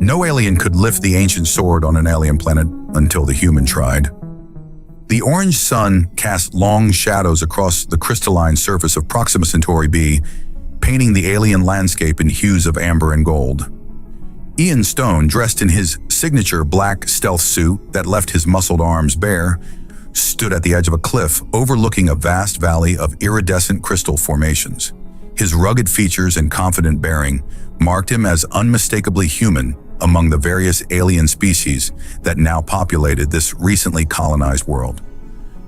No alien could lift the ancient sword on an alien planet until the human tried. The orange sun cast long shadows across the crystalline surface of Proxima Centauri b, painting the alien landscape in hues of amber and gold. Ian Stone, dressed in his signature black stealth suit that left his muscled arms bare, stood at the edge of a cliff overlooking a vast valley of iridescent crystal formations. His rugged features and confident bearing marked him as unmistakably human among the various alien species that now populated this recently colonized world.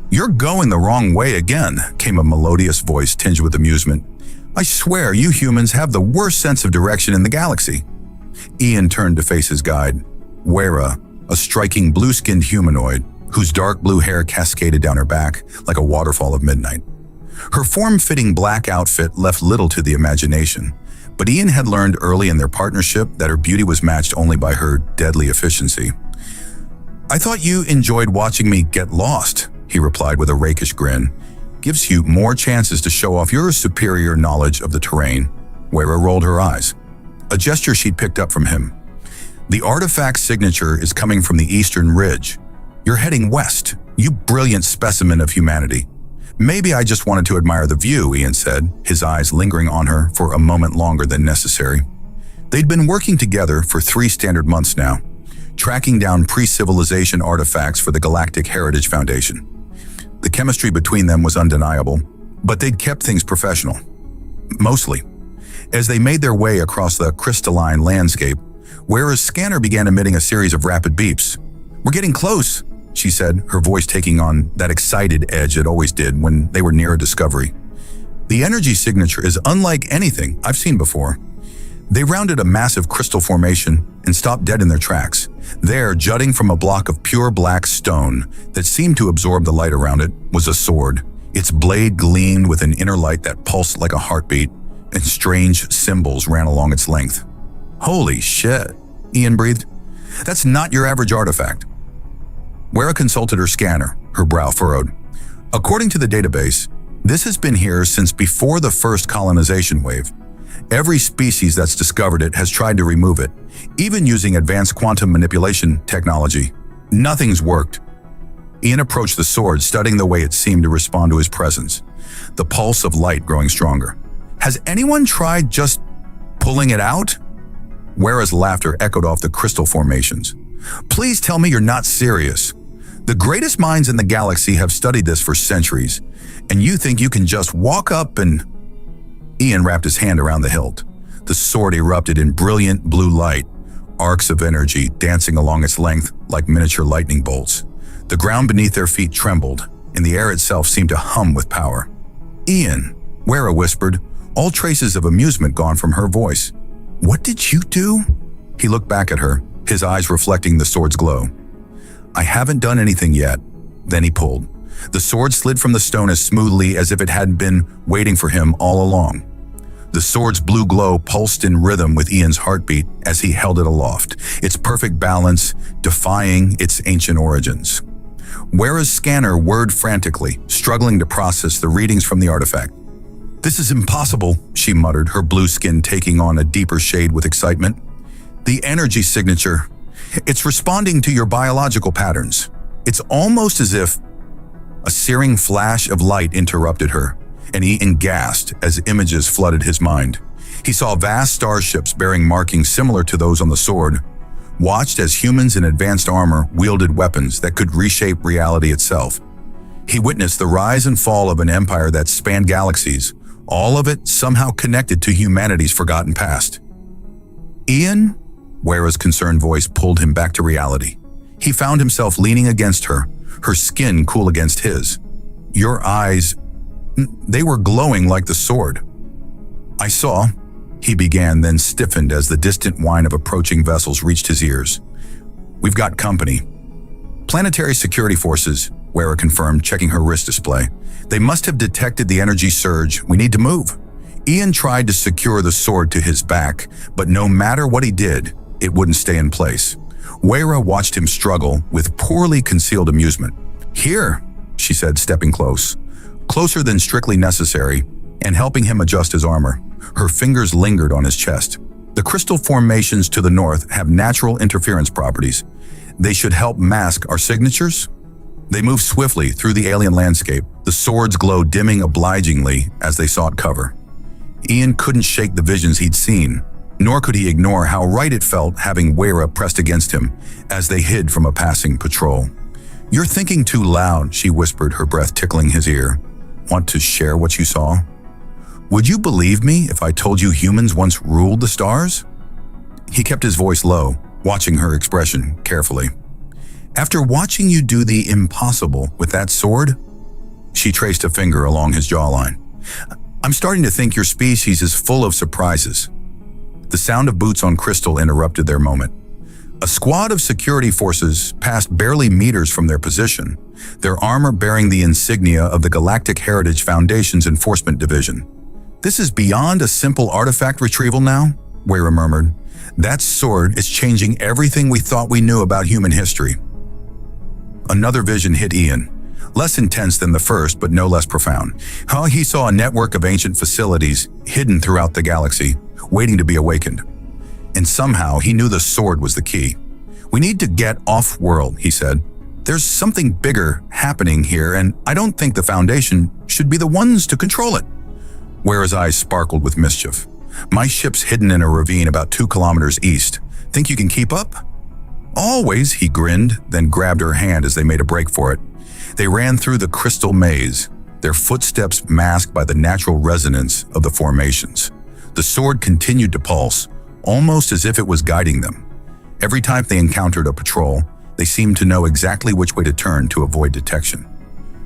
"You're going the wrong way again," came a melodious voice tinged with amusement. "I swear you humans have the worst sense of direction in the galaxy." Ian turned to face his guide, Wera, a striking blue-skinned humanoid whose dark blue hair cascaded down her back like a waterfall of midnight. Her form-fitting black outfit left little to the imagination, but Ian had learned early in their partnership that her beauty was matched only by her deadly efficiency. "I thought you enjoyed watching me get lost," he replied with a rakish grin. "Gives you more chances to show off your superior knowledge of the terrain." Wera rolled her eyes, a gesture she'd picked up from him. "The artifact signature is coming from the eastern ridge. You're heading west, you brilliant specimen of humanity." "Maybe I just wanted to admire the view," Ian said, his eyes lingering on her for a moment longer than necessary. They'd been working together for 3 standard months now, tracking down pre-civilization artifacts for the Galactic Heritage Foundation. The chemistry between them was undeniable, but they'd kept things professional. Mostly. As they made their way across the crystalline landscape, Wera's scanner began emitting a series of rapid beeps. "We're getting close," she said, her voice taking on that excited edge it always did when they were near a discovery. "The energy signature is unlike anything I've seen before." They rounded a massive crystal formation and stopped dead in their tracks. There, jutting from a block of pure black stone that seemed to absorb the light around it, was a sword. Its blade gleamed with an inner light that pulsed like a heartbeat, and strange symbols ran along its length. "Holy shit," Ian breathed. "That's not your average artifact." Wera consulted her scanner, her brow furrowed. "According to the database, this has been here since before the first colonization wave. Every species that's discovered it has tried to remove it, even using advanced quantum manipulation technology. Nothing's worked." Ian approached the sword, studying the way it seemed to respond to his presence, the pulse of light growing stronger. "Has anyone tried just pulling it out?" Wera's laughter echoed off the crystal formations. "Please tell me you're not serious. The greatest minds in the galaxy have studied this for centuries, and you think you can just walk up and—" Ian wrapped his hand around the hilt. The sword erupted in brilliant blue light, arcs of energy dancing along its length like miniature lightning bolts. The ground beneath their feet trembled, and the air itself seemed to hum with power. "Ian," Wera whispered, all traces of amusement gone from her voice. "What did you do?" He looked back at her, his eyes reflecting the sword's glow. "I haven't done anything yet." Then he pulled. The sword slid from the stone as smoothly as if it had been waiting for him all along. The sword's blue glow pulsed in rhythm with Ian's heartbeat as he held it aloft, its perfect balance defying its ancient origins. Wera's scanner whirred frantically, struggling to process the readings from the artifact. "This is impossible," she muttered, her blue skin taking on a deeper shade with excitement. "The energy signature. It's responding to your biological patterns. It's almost as if—" A searing flash of light interrupted her, and Ian gasped as images flooded his mind. He saw vast starships bearing markings similar to those on the sword, watched as humans in advanced armor wielded weapons that could reshape reality itself. He witnessed the rise and fall of an empire that spanned galaxies, all of it somehow connected to humanity's forgotten past. "Ian?" Wera's concerned voice pulled him back to reality. He found himself leaning against her, her skin cool against his. "Your eyes, they were glowing like the sword." "I saw," he began, then stiffened as the distant whine of approaching vessels reached his ears. "We've got company." "Planetary security forces," Wera confirmed, checking her wrist display. "They must have detected the energy surge. We need to move." Ian tried to secure the sword to his back, but no matter what he did, it wouldn't stay in place. Wera watched him struggle with poorly concealed amusement. "Here," she said, stepping closer than strictly necessary, and helping him adjust his armor. Her fingers lingered on his chest. The crystal formations to the north have natural interference properties. They should help mask our signatures. They move swiftly through the alien landscape, the swords glow dimming obligingly as they sought cover. Ian couldn't shake the visions he'd seen, nor could he ignore how right it felt having Wera pressed against him as they hid from a passing patrol. "You're thinking too loud," she whispered, her breath tickling his ear. "Want to share what you saw? Would you believe me if I told you humans once ruled the stars?" He kept his voice low, watching her expression carefully. "After watching you do the impossible with that sword," she traced a finger along his jawline, "I'm starting to think your species is full of surprises." The sound of boots on crystal interrupted their moment. A squad of security forces passed barely meters from their position, their armor bearing the insignia of the Galactic Heritage Foundation's Enforcement Division. "This is beyond a simple artifact retrieval now," Wera murmured. "That sword is changing everything we thought we knew about human history." Another vision hit Ian, less intense than the first but no less profound. He saw a network of ancient facilities hidden throughout the galaxy, waiting to be awakened. And somehow he knew the sword was the key. "We need to get off-world," he said. "There's something bigger happening here, and I don't think the Foundation should be the ones to control it." Wera's eyes sparkled with mischief. "My ship's hidden in a ravine about 2 kilometers east. Think you can keep up?" "Always," he grinned, then grabbed her hand as they made a break for it. They ran through the crystal maze, their footsteps masked by the natural resonance of the formations. The sword continued to pulse, almost as if it was guiding them. Every time they encountered a patrol, they seemed to know exactly which way to turn to avoid detection.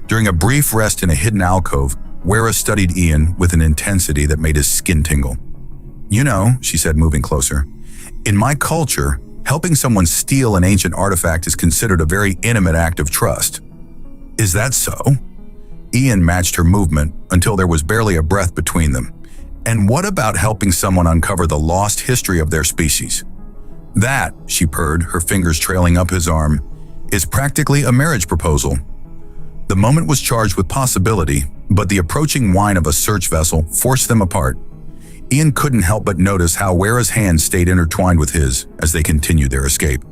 During a brief rest in a hidden alcove, Wera studied Ian with an intensity that made his skin tingle. "You know," she said, moving closer, "in my culture, helping someone steal an ancient artifact is considered a very intimate act of trust." "Is that so?" Ian matched her movement until there was barely a breath between them. "And what about helping someone uncover the lost history of their species?" "That," she purred, her fingers trailing up his arm, "is practically a marriage proposal." The moment was charged with possibility, but the approaching whine of a search vessel forced them apart. Ian couldn't help but notice how Wera's hand stayed intertwined with his as they continued their escape.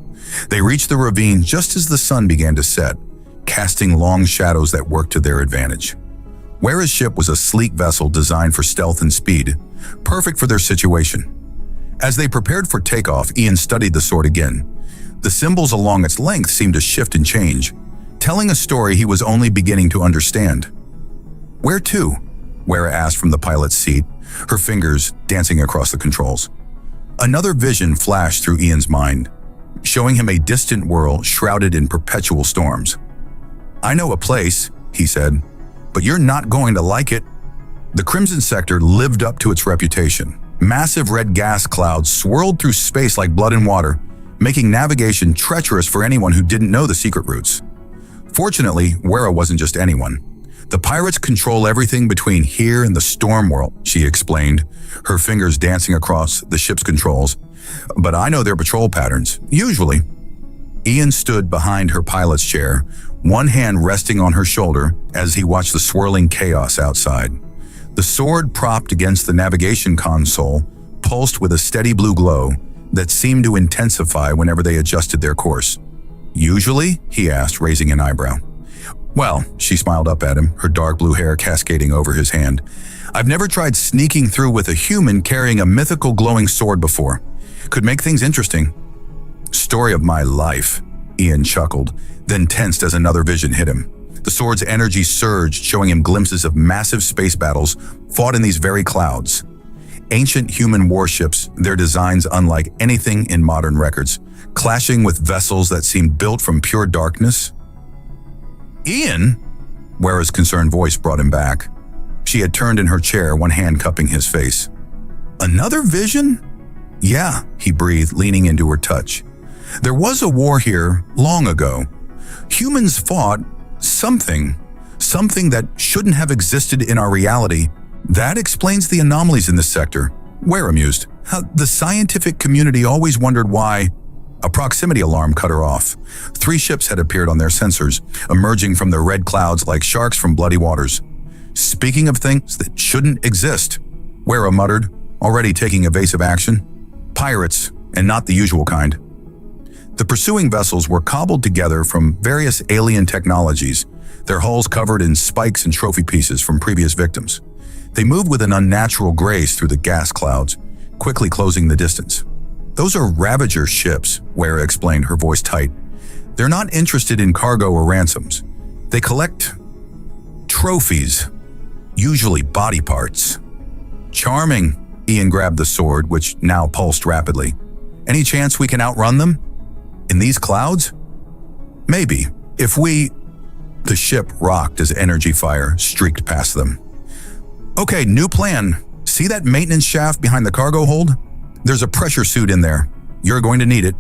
They reached the ravine just as the sun began to set, casting long shadows that worked to their advantage. Wera's ship was a sleek vessel designed for stealth and speed, perfect for their situation. As they prepared for takeoff, Ian studied the sword again. The symbols along its length seemed to shift and change, telling a story he was only beginning to understand. "Where to?" Wera asked from the pilot's seat, her fingers dancing across the controls. Another vision flashed through Ian's mind, showing him a distant world shrouded in perpetual storms. "I know a place," he said, "but you're not going to like it." The Crimson Sector lived up to its reputation. Massive red gas clouds swirled through space like blood and water, making navigation treacherous for anyone who didn't know the secret routes. Fortunately, Wera wasn't just anyone. "The pirates control everything between here and the storm world," she explained, her fingers dancing across the ship's controls. "But I know their patrol patterns, usually." Ian stood behind her pilot's chair, one hand resting on her shoulder as he watched the swirling chaos outside. The sword propped against the navigation console pulsed with a steady blue glow that seemed to intensify whenever they adjusted their course. "Usually?" he asked, raising an eyebrow. "Well," she smiled up at him, her dark blue hair cascading over his hand, "I've never tried sneaking through with a human carrying a mythical glowing sword before. Could make things interesting." "Story of my life," Ian chuckled, then tensed as another vision hit him. The sword's energy surged, showing him glimpses of massive space battles fought in these very clouds. Ancient human warships, their designs unlike anything in modern records, clashing with vessels that seemed built from pure darkness. "Ian?" Wera's concerned voice brought him back. She had turned in her chair, one hand cupping his face. "Another vision?" "Yeah," he breathed, leaning into her touch. "There was a war here long ago. Humans fought something that shouldn't have existed in our reality. That explains the anomalies in this sector." Wera mused. "The scientific community always wondered why." A proximity alarm cut her off. 3 ships had appeared on their sensors, emerging from the red clouds like sharks from bloody waters. "Speaking of things that shouldn't exist," Wera muttered, already taking evasive action. Pirates, and not the usual kind. The pursuing vessels were cobbled together from various alien technologies, their hulls covered in spikes and trophy pieces from previous victims. They moved with an unnatural grace through the gas clouds, quickly closing the distance. "Those are Ravager ships," Wera explained, her voice tight. "They're not interested in cargo or ransoms. They collect trophies, usually body parts." "Charming." Ian grabbed the sword, which now pulsed rapidly. "Any chance we can outrun them? In these clouds?" "Maybe, if we—" The ship rocked as energy fire streaked past them. "Okay, new plan. See that maintenance shaft behind the cargo hold? There's a pressure suit in there. You're going to need it."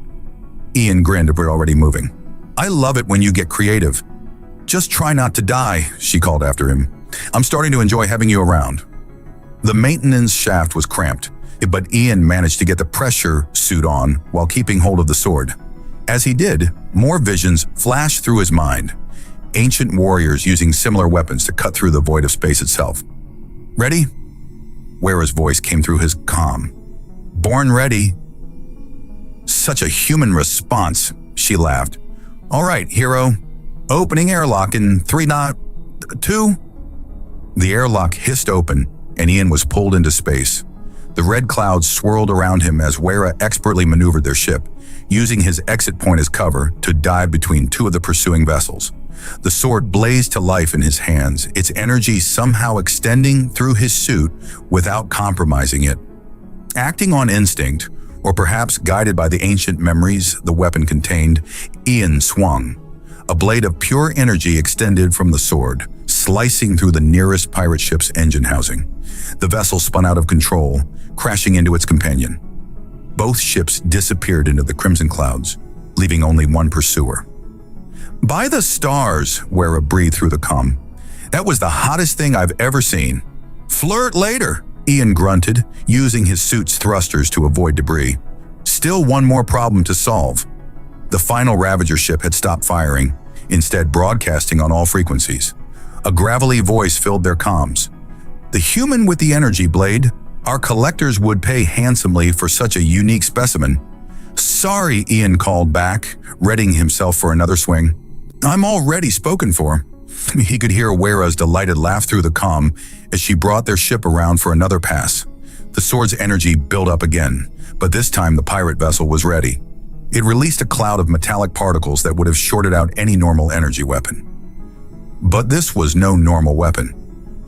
Ian grinned as we're already moving. "I love it when you get creative. Just try not to die," she called after him. "I'm starting to enjoy having you around." The maintenance shaft was cramped, but Ian managed to get the pressure suit on while keeping hold of the sword. As he did, more visions flashed through his mind. Ancient warriors using similar weapons to cut through the void of space itself. "Ready?" Wera's voice came through his comm. "Born ready." "Such a human response," she laughed. "All right, hero. Opening airlock in 3-2. The airlock hissed open, and Ian was pulled into space. The red clouds swirled around him as Wera expertly maneuvered their ship, using his exit point as cover to dive between two of the pursuing vessels. The sword blazed to life in his hands, its energy somehow extending through his suit without compromising it. Acting on instinct, or perhaps guided by the ancient memories the weapon contained, Ian swung. A blade of pure energy extended from the sword, slicing through the nearest pirate ship's engine housing. The vessel spun out of control, crashing into its companion. Both ships disappeared into the crimson clouds, leaving only one pursuer. "By the stars," Wera breathed through the comm. "That was the hottest thing I've ever seen." "Flirt later," Ian grunted, using his suit's thrusters to avoid debris. Still one more problem to solve. The final Ravager ship had stopped firing, instead broadcasting on all frequencies. A gravelly voice filled their comms. "The human with the energy blade. Our collectors would pay handsomely for such a unique specimen." "Sorry," Ian called back, readying himself for another swing. "I'm already spoken for." He could hear Wera's delighted laugh through the comm as she brought their ship around for another pass. The sword's energy built up again, but this time the pirate vessel was ready. It released a cloud of metallic particles that would have shorted out any normal energy weapon. But this was no normal weapon.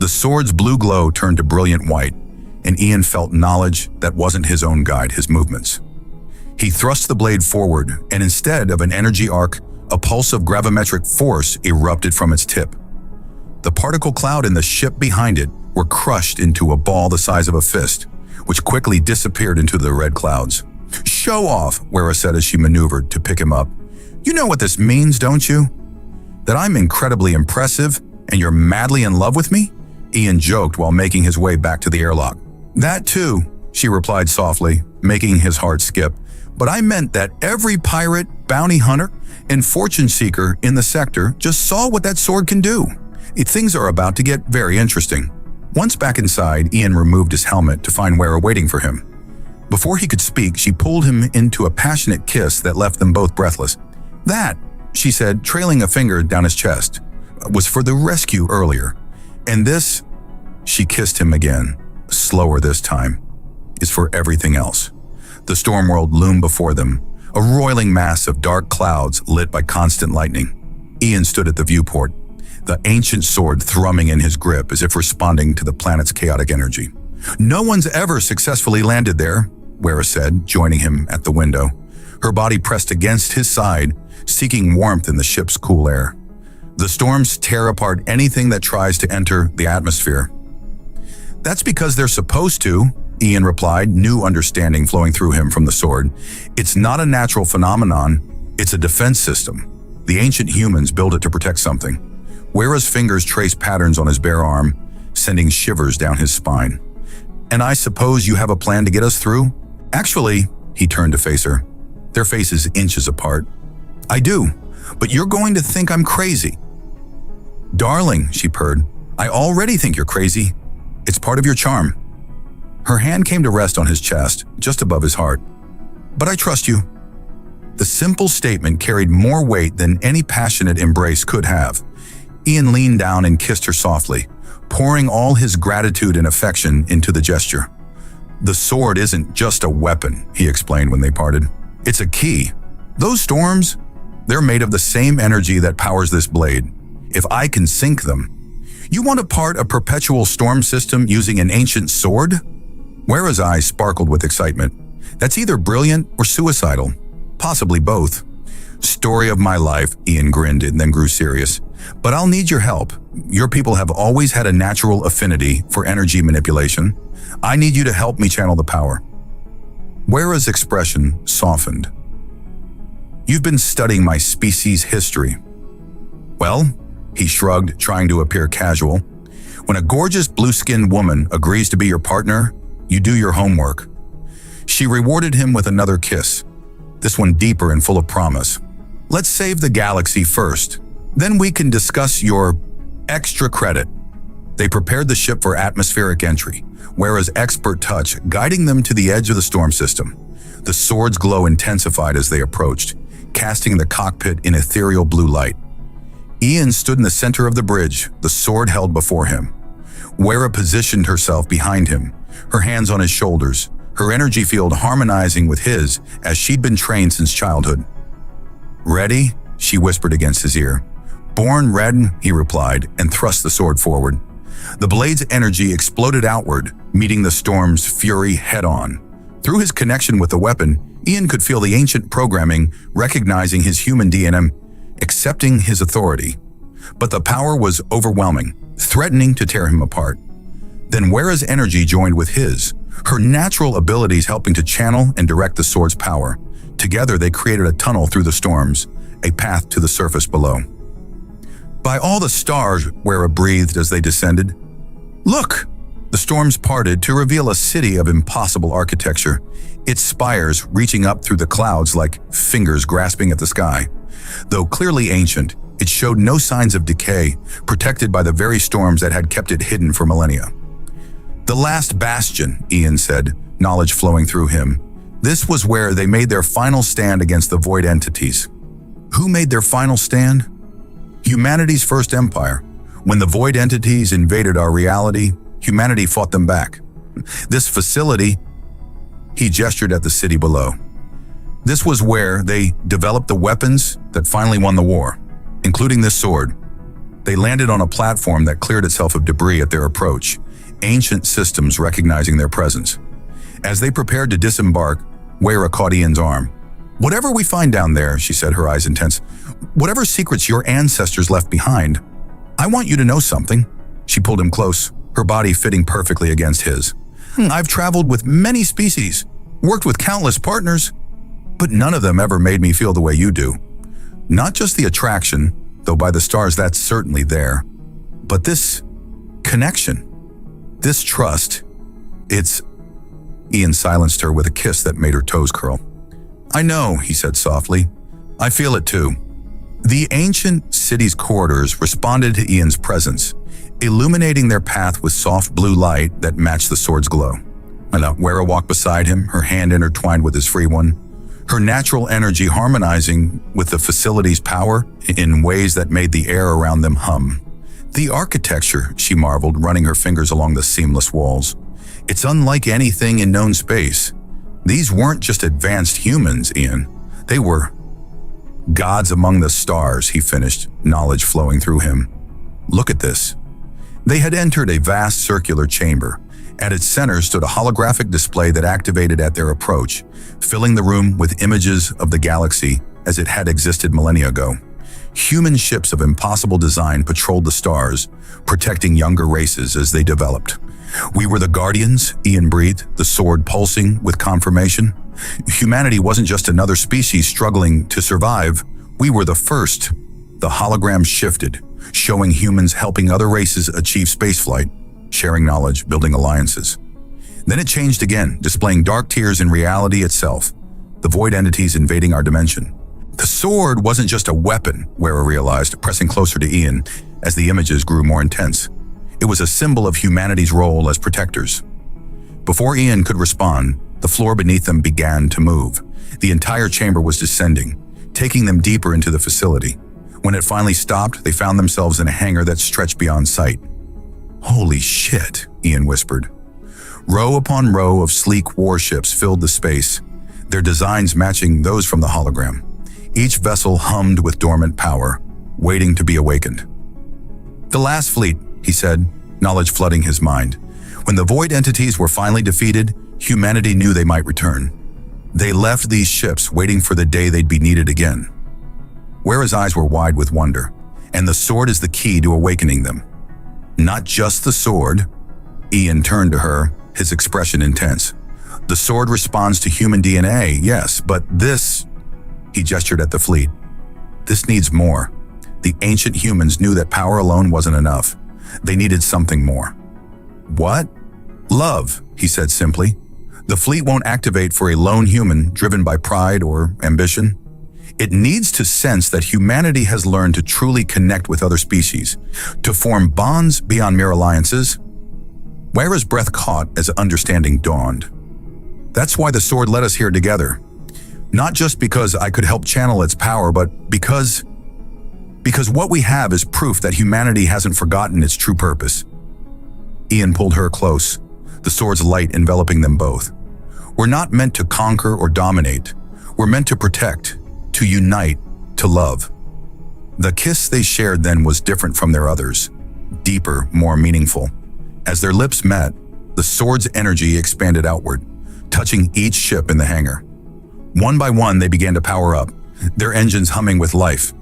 The sword's blue glow turned to brilliant white, and Ian felt knowledge that wasn't his own guide his movements. He thrust the blade forward, and instead of an energy arc, a pulse of gravimetric force erupted from its tip. The particle cloud and the ship behind it were crushed into a ball the size of a fist, which quickly disappeared into the red clouds. "Show off," Wera said as she maneuvered to pick him up. "You know what this means, don't you? That I'm incredibly impressive and you're madly in love with me?" Ian joked while making his way back to the airlock. "That too," she replied softly, making his heart skip. "But I meant that every pirate, bounty hunter, and fortune seeker in the sector just saw what that sword can do. Things are about to get very interesting." Once back inside, Ian removed his helmet to find Wera waiting for him. Before he could speak, she pulled him into a passionate kiss that left them both breathless. "That," she said, trailing a finger down his chest, "was for the rescue earlier. And this," she kissed him again, slower this time, "is for everything else." The storm world loomed before them, a roiling mass of dark clouds lit by constant lightning. Ian stood at the viewport, the ancient sword thrumming in his grip as if responding to the planet's chaotic energy. "No one's ever successfully landed there," Wera said, joining him at the window. Her body pressed against his side, seeking warmth in the ship's cool air. "The storms tear apart anything that tries to enter the atmosphere." "That's because they're supposed to," Ian replied, new understanding flowing through him from the sword. "It's not a natural phenomenon, it's a defense system. The ancient humans built it to protect something." Wera's fingers traced patterns on his bare arm, sending shivers down his spine. "And I suppose you have a plan to get us through?" "Actually," he turned to face her, their faces inches apart. "I do, but you're going to think I'm crazy." "Darling," she purred, "I already think you're crazy. It's part of your charm." Her hand came to rest on his chest, just above his heart. but I trust you." The simple statement carried more weight than any passionate embrace could have. Ian leaned down and kissed her softly, pouring all his gratitude and affection into the gesture. "The sword isn't just a weapon," he explained when they parted. "It's a key. Those storms, they're made of the same energy that powers this blade. If I can sink them..." "You want to part a perpetual storm system using an ancient sword?" Wera's eyes sparkled with excitement. "That's either brilliant or suicidal. Possibly both." "Story of my life," Ian grinned and then grew serious. "But I'll need your help. Your people have always had a natural affinity for energy manipulation. I need you to help me channel the power." Wera's expression softened. "You've been studying my species' history." "Well," he shrugged, trying to appear casual, "when a gorgeous blue-skinned woman agrees to be your partner, you do your homework." She rewarded him with another kiss, this one deeper and full of promise. "Let's save the galaxy first. Then we can discuss your extra credit." They prepared the ship for atmospheric entry, Wera's expert touch guiding them to the edge of the storm system. The sword's glow intensified as they approached, casting the cockpit in ethereal blue light. Ian stood in the center of the bridge, the sword held before him. Wera positioned herself behind him, her hands on his shoulders, her energy field harmonizing with his as she'd been trained since childhood. "Ready?" she whispered against his ear. "Born ready," he replied, and thrust the sword forward. The blade's energy exploded outward, meeting the storm's fury head-on. Through his connection with the weapon, Ian could feel the ancient programming, recognizing his human DNA, accepting his authority. But the power was overwhelming, threatening to tear him apart. Then Wera's energy joined with his, her natural abilities helping to channel and direct the sword's power. Together they created a tunnel through the storms, a path to the surface below. "By all the stars," Wera breathed as they descended. "Look!" The storms parted to reveal a city of impossible architecture, its spires reaching up through the clouds like fingers grasping at the sky. Though clearly ancient, it showed no signs of decay, protected by the very storms that had kept it hidden for millennia. "The last bastion," Ian said, knowledge flowing through him. "This was where they made their final stand against the void entities." Who made their final stand? Humanity's first empire. When the void entities invaded our reality, humanity fought them back. This facility, he gestured at the city below. This was where they developed the weapons that finally won the war, including this sword. They landed on a platform that cleared itself of debris at their approach, ancient systems recognizing their presence. As they prepared to disembark, Wera caught Ian's arm. "Whatever we find down there," she said, her eyes intense, "whatever secrets your ancestors left behind, I want you to know something." She pulled him close, her body fitting perfectly against his. "I've traveled with many species, worked with countless partners, but none of them ever made me feel the way you do. Not just the attraction, though by the stars that's certainly there, but this connection, this trust, it's..." Ian silenced her with a kiss that made her toes curl. "I know," he said softly. "I feel it too." The ancient city's corridors responded to Ian's presence, illuminating their path with soft blue light that matched the sword's glow. Wera walked beside him, her hand intertwined with his free one, her natural energy harmonizing with the facility's power in ways that made the air around them hum. "The architecture," she marveled, running her fingers along the seamless walls. "It's unlike anything in known space. These weren't just advanced humans, Ian. They were gods among the stars," he finished, knowledge flowing through him. "Look at this." They had entered a vast circular chamber. At its center stood a holographic display that activated at their approach, filling the room with images of the galaxy as it had existed millennia ago. Human ships of impossible design patrolled the stars, protecting younger races as they developed. "We were the Guardians," Ian breathed, the sword pulsing with confirmation. "Humanity wasn't just another species struggling to survive. We were the first." The hologram shifted, showing humans helping other races achieve spaceflight, sharing knowledge, building alliances. Then it changed again, displaying dark tiers in reality itself, the void entities invading our dimension. The sword wasn't just a weapon, Wera realized, pressing closer to Ian as the images grew more intense. It was a symbol of humanity's role as protectors. Before Ian could respond, the floor beneath them began to move. The entire chamber was descending, taking them deeper into the facility. When it finally stopped, they found themselves in a hangar that stretched beyond sight. "Holy shit," Ian whispered. Row upon row of sleek warships filled the space, their designs matching those from the hologram. Each vessel hummed with dormant power, waiting to be awakened. "The last fleet," he said, knowledge flooding his mind. When the void entities were finally defeated, humanity knew they might return. They left these ships waiting for the day they'd be needed again. Wera's eyes were wide with wonder, and the sword is the key to awakening them. "Not just the sword." Ian turned to her, his expression intense. "The sword responds to human DNA, yes, but this," he gestured at the fleet, "this needs more." The ancient humans knew that power alone wasn't enough. They needed something more. "What?" "Love," he said simply. "The fleet won't activate for a lone human driven by pride or ambition. It needs to sense that humanity has learned to truly connect with other species, to form bonds beyond mere alliances." Wera's breath caught as understanding dawned. "That's why the sword led us here together. Not just because I could help channel its power, but because what we have is proof that humanity hasn't forgotten its true purpose." Ian pulled her close, the sword's light enveloping them both. "We're not meant to conquer or dominate. We're meant to protect, to unite, to love." The kiss they shared then was different from their others, deeper, more meaningful. As their lips met, the sword's energy expanded outward, touching each ship in the hangar. One by one, they began to power up, their engines humming with life.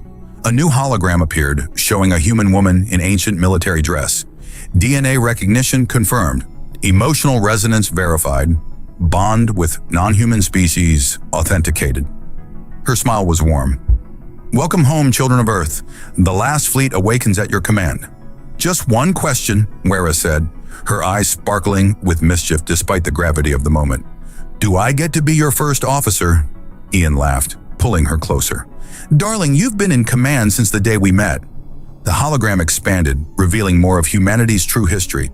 A new hologram appeared, showing a human woman in ancient military dress. DNA recognition confirmed, emotional resonance verified, bond with non-human species authenticated. Her smile was warm. "Welcome home, children of Earth. The last fleet awakens at your command." "Just one question," Wera said, her eyes sparkling with mischief despite the gravity of the moment. "Do I get to be your first officer?" Ian laughed, pulling her closer. "Darling, you've been in command since the day we met." The hologram expanded, revealing more of humanity's true history.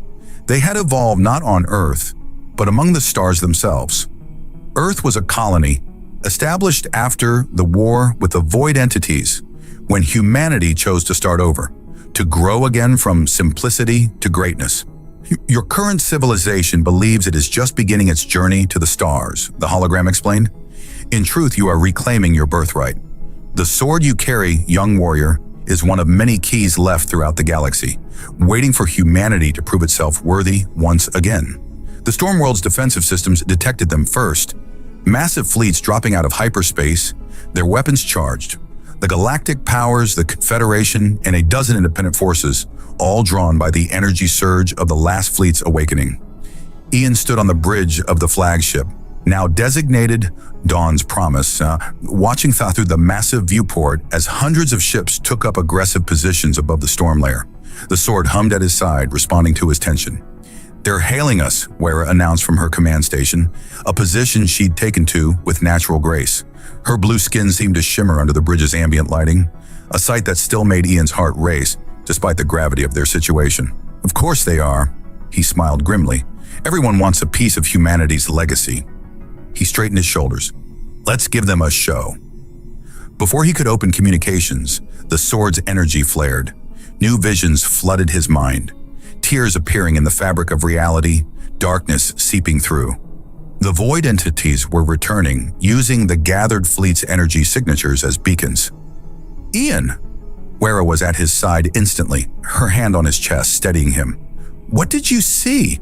They had evolved not on Earth, but among the stars themselves. Earth was a colony, established after the war with the void entities, when humanity chose to start over, to grow again from simplicity to greatness. "Your current civilization believes it is just beginning its journey to the stars," the hologram explained. "In truth, you are reclaiming your birthright. The sword you carry, young warrior, is one of many keys left throughout the galaxy, waiting for humanity to prove itself worthy once again." The Stormworld's defensive systems detected them first, massive fleets dropping out of hyperspace, their weapons charged. The galactic powers, the Confederation, and a dozen independent forces, all drawn by the energy surge of the last fleet's awakening. Ian stood on the bridge of the flagship, now designated Dawn's Promise, watching through the massive viewport as hundreds of ships took up aggressive positions above the storm layer. The sword hummed at his side, responding to his tension. "They're hailing us," Wera announced from her command station, a position she'd taken to with natural grace. Her blue skin seemed to shimmer under the bridge's ambient lighting, a sight that still made Ian's heart race, despite the gravity of their situation. "Of course they are," he smiled grimly. "Everyone wants a piece of humanity's legacy." He straightened his shoulders. "Let's give them a show." Before he could open communications, the sword's energy flared. New visions flooded his mind, tears appearing in the fabric of reality, darkness seeping through. The void entities were returning, using the gathered fleet's energy signatures as beacons. "Ian!" Wera was at his side instantly, her hand on his chest, steadying him. "What did you see?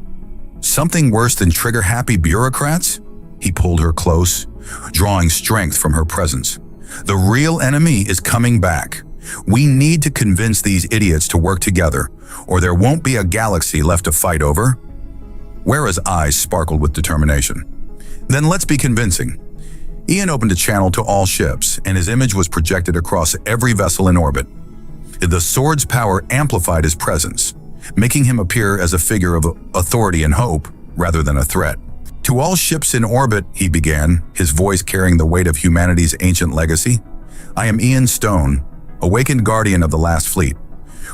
Something worse than trigger-happy bureaucrats?" He pulled her close, drawing strength from her presence. "The real enemy is coming back. We need to convince these idiots to work together, or there won't be a galaxy left to fight over." Wera's eyes sparkled with determination. "Then let's be convincing." Ian opened a channel to all ships, and his image was projected across every vessel in orbit. The sword's power amplified his presence, making him appear as a figure of authority and hope rather than a threat. "To all ships in orbit," he began, his voice carrying the weight of humanity's ancient legacy, "I am Ian Stone, awakened guardian of the last fleet.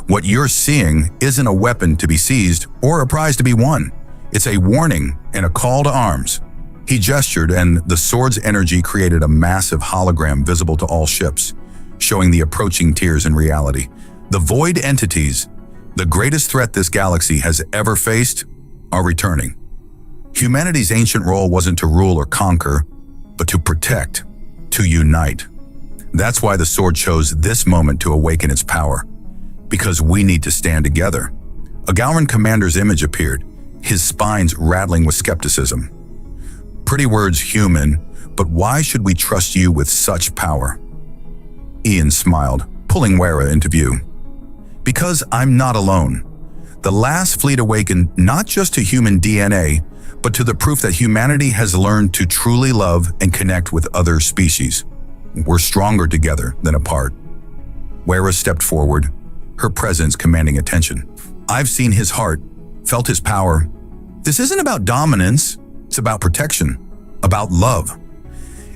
What you're seeing isn't a weapon to be seized or a prize to be won. It's a warning and a call to arms. He gestured, and the sword's energy created a massive hologram visible to all ships, showing the approaching tiers in reality. The void entities, the greatest threat this galaxy has ever faced, are returning. Humanity's ancient role wasn't to rule or conquer, but to protect, to unite. That's why the sword chose this moment to awaken its power, because we need to stand together. A Galran commander's image appeared, his spines rattling with skepticism. Pretty words, human, but why should we trust you with such power? Ian smiled, pulling Wera into view. Because I'm not alone. The last fleet awakened not just to human DNA, but to the proof that humanity has learned to truly love and connect with other species. We're stronger together than apart. Wera stepped forward, her presence commanding attention. I've seen his heart, felt his power. This isn't about dominance, it's about protection, about love.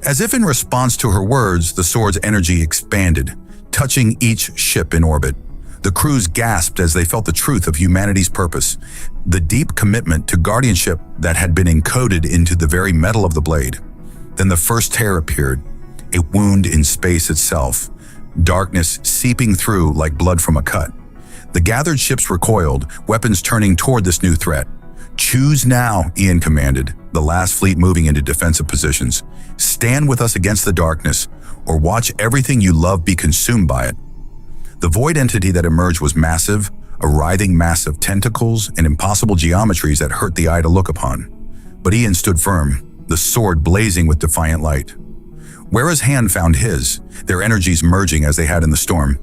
As if in response to her words, the sword's energy expanded, touching each ship in orbit. The crews gasped as they felt the truth of humanity's purpose, the deep commitment to guardianship that had been encoded into the very metal of the blade. Then the first tear appeared, a wound in space itself, darkness seeping through like blood from a cut. The gathered ships recoiled, weapons turning toward this new threat. Choose now, Ian commanded, the last fleet moving into defensive positions. Stand with us against the darkness, or watch everything you love be consumed by it. The void entity that emerged was massive, a writhing mass of tentacles and impossible geometries that hurt the eye to look upon. But Ian stood firm, the sword blazing with defiant light. Wera's hand found his, their energies merging as they had in the storm.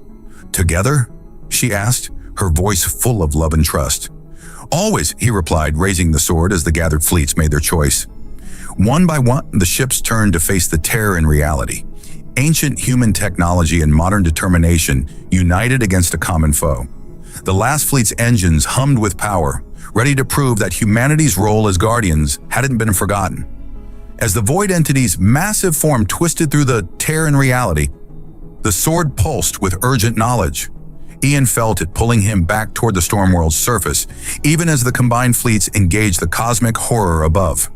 Together? She asked, her voice full of love and trust. Always, he replied, raising the sword as the gathered fleets made their choice. One by one, the ships turned to face the terror in reality. Ancient human technology and modern determination united against a common foe. The last fleet's engines hummed with power, ready to prove that humanity's role as guardians hadn't been forgotten. As the void entity's massive form twisted through the tear in reality, the sword pulsed with urgent knowledge. Ian felt it pulling him back toward the Stormworld's surface, even as the combined fleets engaged the cosmic horror above.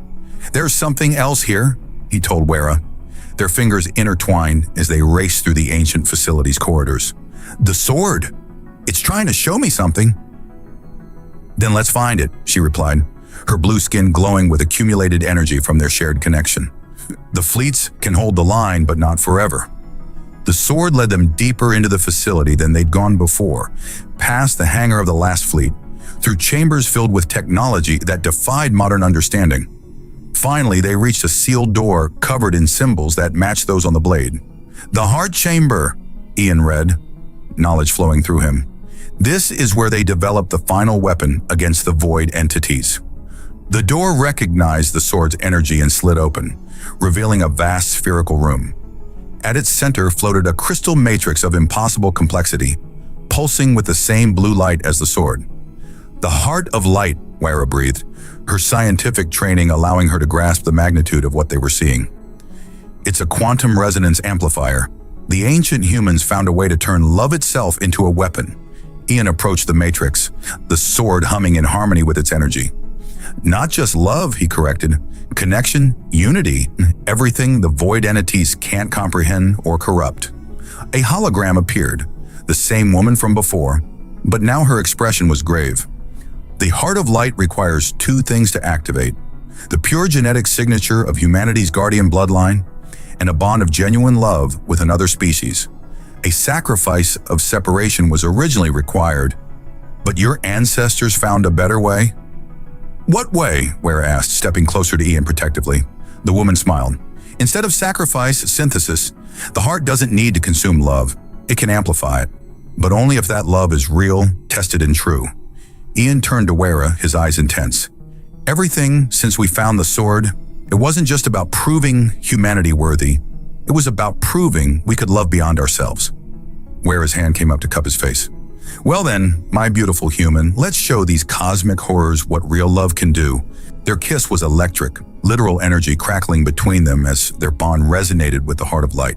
There's something else here, he told Wera. Their fingers intertwined as they raced through the ancient facility's corridors. The sword! It's trying to show me something. Then let's find it, she replied, her blue skin glowing with accumulated energy from their shared connection. The fleets can hold the line, but not forever. The sword led them deeper into the facility than they'd gone before, past the hangar of the last fleet, through chambers filled with technology that defied modern understanding. Finally, they reached a sealed door covered in symbols that matched those on the blade. The heart chamber, Ian read, knowledge flowing through him. This is where they developed the final weapon against the void entities. The door recognized the sword's energy and slid open, revealing a vast spherical room. At its center floated a crystal matrix of impossible complexity, pulsing with the same blue light as the sword. The heart of light, Wera breathed, her scientific training allowing her to grasp the magnitude of what they were seeing. It's a quantum resonance amplifier. The ancient humans found a way to turn love itself into a weapon. Ian approached the matrix, the sword humming in harmony with its energy. Not just love, he corrected. Connection, unity, everything the void entities can't comprehend or corrupt. A hologram appeared, the same woman from before, but now her expression was grave. The heart of light requires two things to activate: the pure genetic signature of humanity's guardian bloodline and a bond of genuine love with another species. A sacrifice of separation was originally required, but your ancestors found a better way? What way? Wera asked, stepping closer to Ian protectively. The woman smiled. Instead of sacrifice, synthesis. The heart doesn't need to consume love. It can amplify it, but only if that love is real, tested, and true. Ian turned to Wera, his eyes intense. Everything since we found the sword, it wasn't just about proving humanity worthy. It was about proving we could love beyond ourselves. Wera's hand came up to cup his face. Well then, my beautiful human, let's show these cosmic horrors what real love can do. Their kiss was electric, literal energy crackling between them as their bond resonated with the heart of light.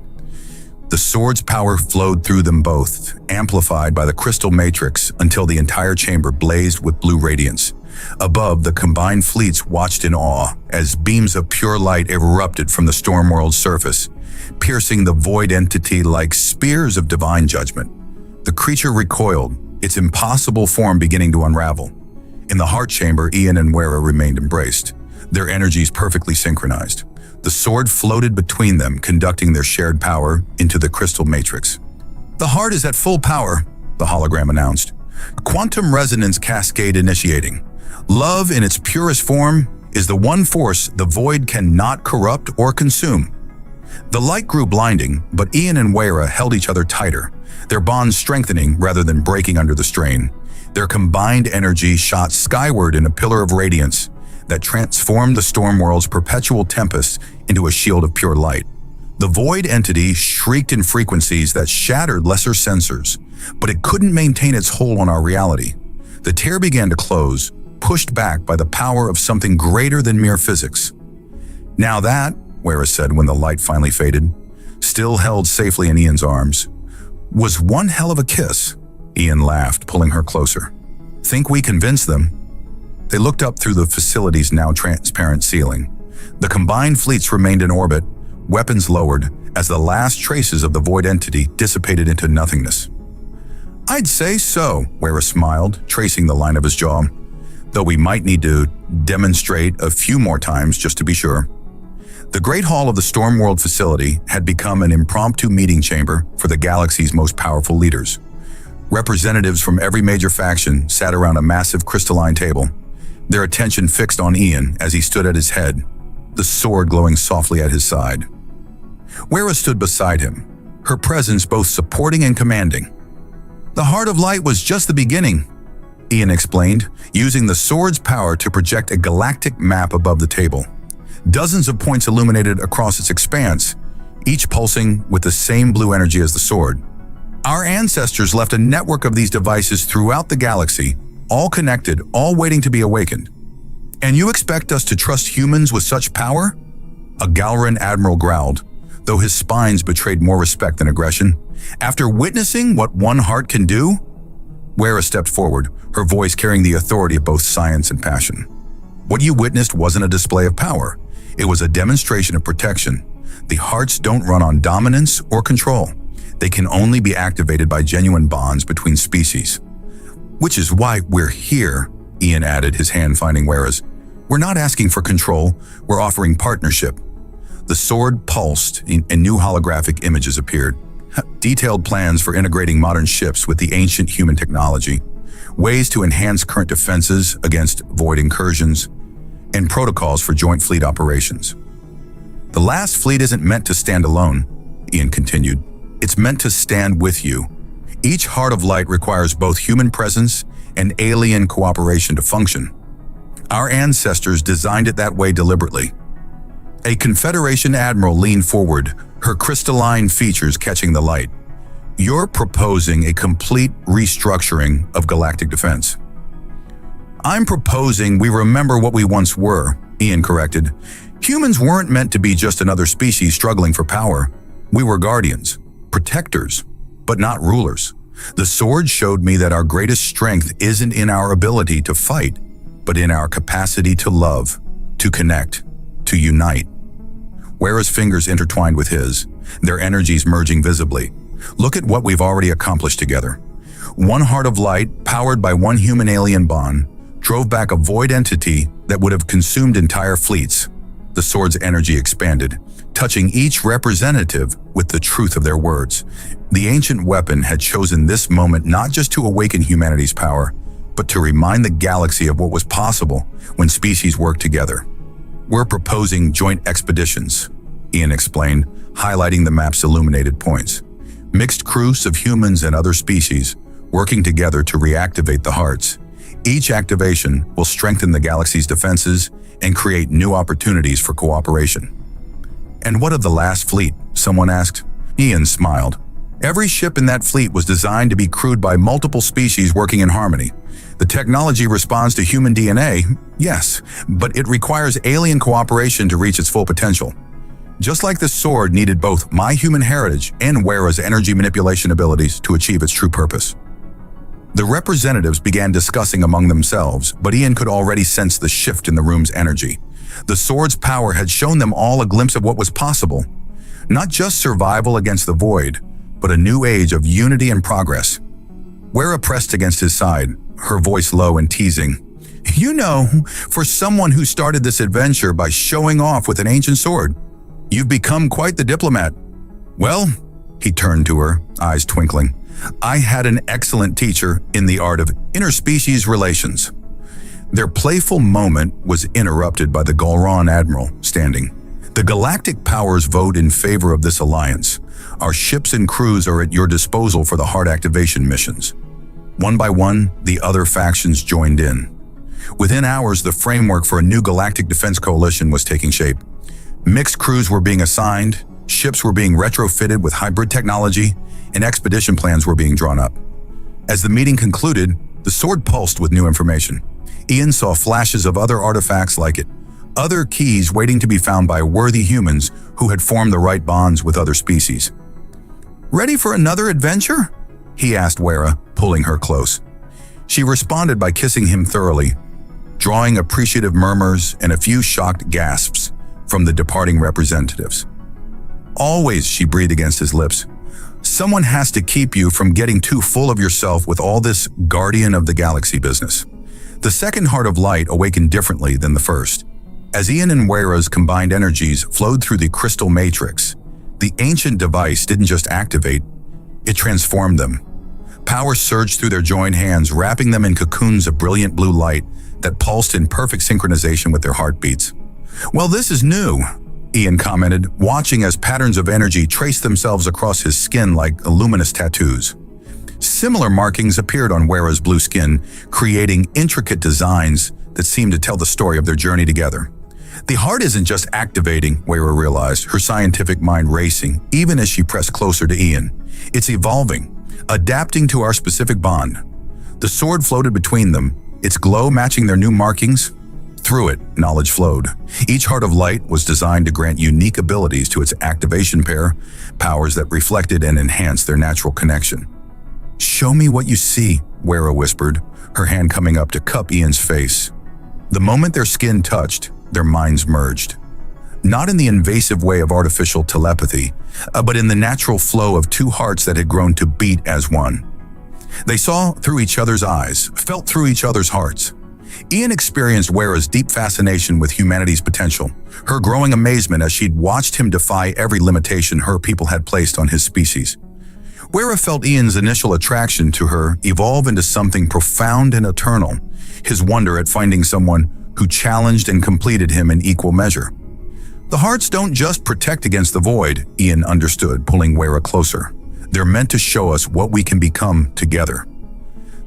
The sword's power flowed through them both, amplified by the crystal matrix until the entire chamber blazed with blue radiance. Above, the combined fleets watched in awe as beams of pure light erupted from the stormworld's surface, piercing the void entity like spears of divine judgment. The creature recoiled, its impossible form beginning to unravel. In the heart chamber, Ian and Wera remained embraced, their energies perfectly synchronized. The sword floated between them, conducting their shared power into the crystal matrix. "The heart is at full power," the hologram announced. "Quantum resonance cascade initiating. Love in its purest form is the one force the void cannot corrupt or consume." The light grew blinding, but Ian and Wera held each other tighter, their bonds strengthening rather than breaking under the strain. Their combined energy shot skyward in a pillar of radiance that transformed the stormworld's perpetual tempest into a shield of pure light. The void entity shrieked in frequencies that shattered lesser sensors, but it couldn't maintain its hold on our reality. The tear began to close, pushed back by the power of something greater than mere physics. "Now that," Wera said when the light finally faded, still held safely in Ian's arms, "was one hell of a kiss." Ian laughed, pulling her closer. "Think we convinced them?" They looked up through the facility's now transparent ceiling. The combined fleets remained in orbit, weapons lowered, as the last traces of the void entity dissipated into nothingness. "I'd say so," Wera smiled, tracing the line of his jaw, "though we might need to demonstrate a few more times just to be sure." The Great Hall of the Stormworld facility had become an impromptu meeting chamber for the galaxy's most powerful leaders. Representatives from every major faction sat around a massive crystalline table, their attention fixed on Ian as he stood at his head, the sword glowing softly at his side. Wera stood beside him, her presence both supporting and commanding. "The Heart of Light was just the beginning," Ian explained, using the sword's power to project a galactic map above the table. Dozens of points illuminated across its expanse, each pulsing with the same blue energy as the sword. "Our ancestors left a network of these devices throughout the galaxy, all connected, all waiting to be awakened. And you expect us to trust humans with such power?" A Galran admiral growled, though his spines betrayed more respect than aggression. "After witnessing what one heart can do?" Wera stepped forward, her voice carrying the authority of both science and passion. "What you witnessed wasn't a display of power. It was a demonstration of protection. The hearts don't run on dominance or control. They can only be activated by genuine bonds between species. Which is why we're here," Ian added, his hand finding Wera's. "We're not asking for control, we're offering partnership." The sword pulsed and new holographic images appeared. Detailed plans for integrating modern ships with the ancient human technology, ways to enhance current defenses against void incursions, and protocols for joint fleet operations. "The last fleet isn't meant to stand alone," Ian continued. "It's meant to stand with you. Each Heart of Light requires both human presence and alien cooperation to function. Our ancestors designed it that way deliberately." A Confederation admiral leaned forward, her crystalline features catching the light. "You're proposing a complete restructuring of galactic defense." "I'm proposing we remember what we once were," Ian corrected. "Humans weren't meant to be just another species struggling for power. We were guardians, protectors, but not rulers. The sword showed me that our greatest strength isn't in our ability to fight, but in our capacity to love, to connect, to unite." Wera's fingers intertwined with his, their energies merging visibly. "Look at what we've already accomplished together. One Heart of Light, powered by one human-alien bond, drove back a void entity that would have consumed entire fleets." The sword's energy expanded, touching each representative with the truth of their words. The ancient weapon had chosen this moment not just to awaken humanity's power, but to remind the galaxy of what was possible when species worked together. "We're proposing joint expeditions," Ian explained, highlighting the map's illuminated points. "Mixed crews of humans and other species working together to reactivate the hearts. Each activation will strengthen the galaxy's defenses and create new opportunities for cooperation." "And what of the last fleet?" someone asked. Ian smiled. "Every ship in that fleet was designed to be crewed by multiple species working in harmony. The technology responds to human DNA, yes, but it requires alien cooperation to reach its full potential. Just like the sword needed both my human heritage and Wera's energy manipulation abilities to achieve its true purpose." The representatives began discussing among themselves, but Ian could already sense the shift in the room's energy. The sword's power had shown them all a glimpse of what was possible. Not just survival against the void, but a new age of unity and progress. Wera pressed against his side, her voice low and teasing. You know, for someone who started this adventure by showing off with an ancient sword, you've become quite the diplomat. Well, he turned to her, eyes twinkling. I had an excellent teacher in the art of interspecies relations. Their playful moment was interrupted by the Galron admiral standing. The galactic powers vote in favor of this alliance. Our ships and crews are at your disposal for the hard activation missions. One by one, the other factions joined in. Within hours, the framework for a new galactic defense coalition was taking shape. Mixed crews were being assigned, ships were being retrofitted with hybrid technology, and expedition plans were being drawn up. As the meeting concluded, the sword pulsed with new information. Ian saw flashes of other artifacts like it, other keys waiting to be found by worthy humans who had formed the right bonds with other species. Ready for another adventure? He asked Wera, pulling her close. She responded by kissing him thoroughly, drawing appreciative murmurs and a few shocked gasps from the departing representatives. Always, she breathed against his lips. Someone has to keep you from getting too full of yourself with all this guardian of the galaxy business. The second heart of light awakened differently than the first. As Ian and Wera's combined energies flowed through the crystal matrix, the ancient device didn't just activate, it transformed them. Power surged through their joined hands, wrapping them in cocoons of brilliant blue light that pulsed in perfect synchronization with their heartbeats. Well, this is new, Ian commented, watching as patterns of energy traced themselves across his skin like luminous tattoos. Similar markings appeared on Wera's blue skin, creating intricate designs that seemed to tell the story of their journey together. The heart isn't just activating, Wera realized, her scientific mind racing, even as she pressed closer to Ian. It's evolving, adapting to our specific bond. The sword floated between them, its glow matching their new markings. Through it, knowledge flowed. Each heart of light was designed to grant unique abilities to its activation pair, powers that reflected and enhanced their natural connection. Show me what you see, Wera whispered, her hand coming up to cup Ian's face. The moment their skin touched, their minds merged. Not in the invasive way of artificial telepathy, but in the natural flow of two hearts that had grown to beat as one. They saw through each other's eyes, felt through each other's hearts. Ian experienced Wera's deep fascination with humanity's potential, her growing amazement as she'd watched him defy every limitation her people had placed on his species. Wera felt Ian's initial attraction to her evolve into something profound and eternal, his wonder at finding someone who challenged and completed him in equal measure. The hearts don't just protect against the void, Ian understood, pulling Wera closer. They're meant to show us what we can become together.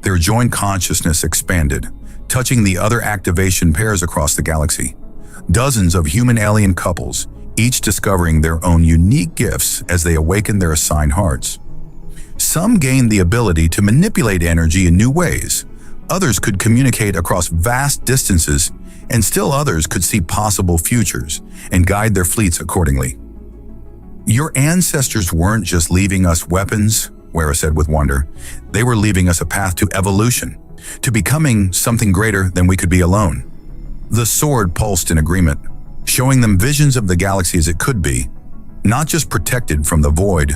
Their joint consciousness expanded, touching the other activation pairs across the galaxy. Dozens of human-alien couples, each discovering their own unique gifts as they awakened their assigned hearts. Some gained the ability to manipulate energy in new ways. Others could communicate across vast distances, and still others could see possible futures and guide their fleets accordingly. Your ancestors weren't just leaving us weapons, Wera said with wonder. They were leaving us a path to evolution, to becoming something greater than we could be alone. The sword pulsed in agreement, showing them visions of the galaxy as it could be, not just protected from the void,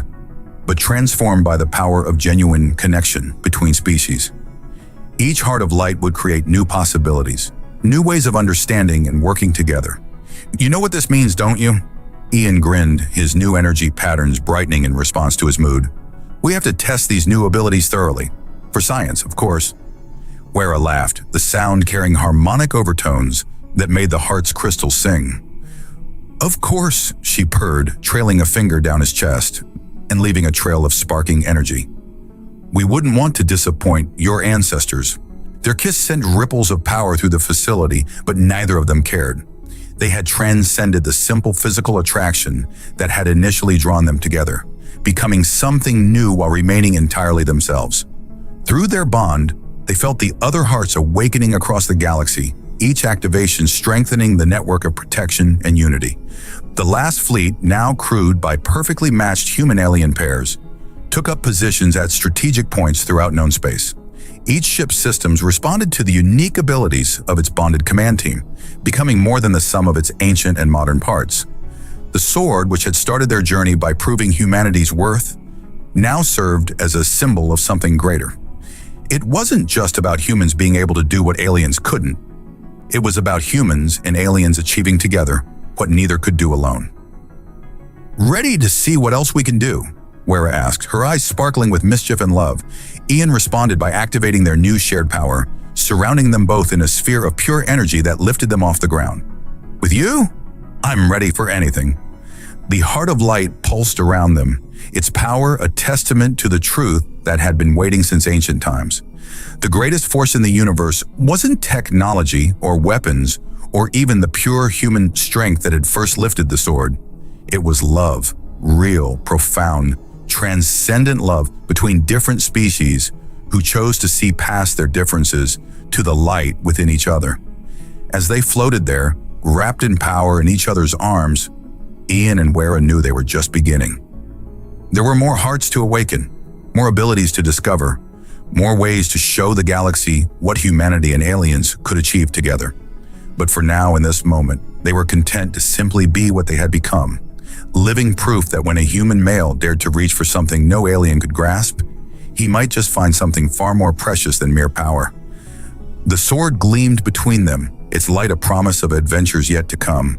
but transformed by the power of genuine connection between species. Each heart of light would create new possibilities, new ways of understanding and working together. You know what this means, don't you? Ian grinned, his new energy patterns brightening in response to his mood. We have to test these new abilities thoroughly. For science, of course. Wera laughed, the sound carrying harmonic overtones that made the heart's crystals sing. Of course, she purred, trailing a finger down his chest and leaving a trail of sparking energy. We wouldn't want to disappoint your ancestors. Their kiss sent ripples of power through the facility, but neither of them cared. They had transcended the simple physical attraction that had initially drawn them together, becoming something new while remaining entirely themselves. Through their bond, they felt the other hearts awakening across the galaxy, each activation strengthening the network of protection and unity. The last fleet, now crewed by perfectly matched human-alien pairs, took up positions at strategic points throughout known space. Each ship's systems responded to the unique abilities of its bonded command team, becoming more than the sum of its ancient and modern parts. The sword, which had started their journey by proving humanity's worth, now served as a symbol of something greater. It wasn't just about humans being able to do what aliens couldn't. It was about humans and aliens achieving together what neither could do alone. "Ready to see what else we can do?" Wera asked, her eyes sparkling with mischief and love. Ian responded by activating their new shared power, surrounding them both in a sphere of pure energy that lifted them off the ground. "With you? I'm ready for anything." The heart of light pulsed around them, its power a testament to the truth that had been waiting since ancient times. The greatest force in the universe wasn't technology or weapons or even the pure human strength that had first lifted the sword. It was love, real, profound, transcendent love between different species who chose to see past their differences to the light within each other. As they floated there, wrapped in power in each other's arms, Ian and Wera knew they were just beginning. There were more hearts to awaken, more abilities to discover, more ways to show the galaxy what humanity and aliens could achieve together. But for now, in this moment, they were content to simply be what they had become, living proof that when a human male dared to reach for something no alien could grasp, he might just find something far more precious than mere power. The sword gleamed between them, its light a promise of adventures yet to come.